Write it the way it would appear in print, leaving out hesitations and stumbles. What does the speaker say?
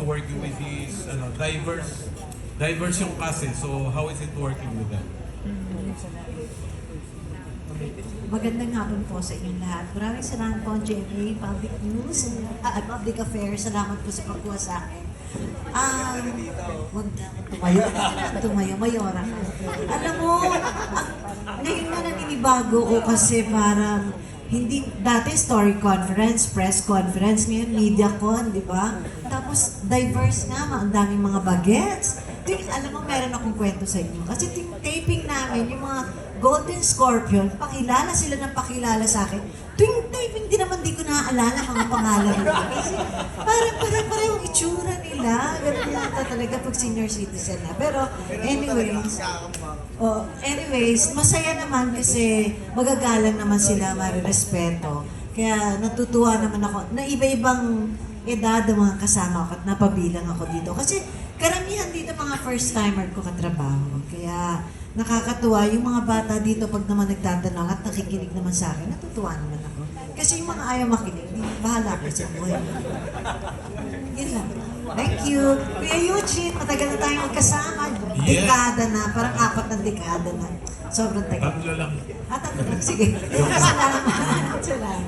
working with these diverse yung kasi. So how is it working with them? Magandang hapon po sa inyong lahat. Maraming salamat po, GMA, Public News, Public Affairs. Salamat po sa pagkuha sa akin. Huwag na tumayo, mayora ka. Alam mo, ngayon na naninibago ko kasi parang hindi, dati story conference, press conference, ngayon media con, di ba? Tapos diverse nga, ang daming mga bagets. Alam mo, meron akong kwento sa inyo. Kasi taping namin, yung mga Golden Scorpion, pakilala sila ng pakilala sa akin. Tuwing taping, di ko naaalala mga pangalan nila. Kasi parang yung itsura nila. Ganun yata talaga pag senior citizen na. Pero anyways, masaya naman kasi magagalang naman sila, marirespeto. Kaya natutuwa naman ako na iba-ibang edad ang mga kasama ko at napabilang ako dito. Kasi karamihan dito mga first-timer ko katrabaho. Kaya nakakatuwa yung mga bata dito pag naman nagtatanong at nakikinig naman sa akin, natutuwa naman ako. Kasi yung mga ayaw makinig, bahala ko sa buhay. Yun lang. Thank you. Kuya Eugene, matagal na tayong magkasama. Dekada na, parang 4 na dekada na. Sobrang tagal. Tatlo lang. Tatlo lang. Sige. Salamat. Salamat.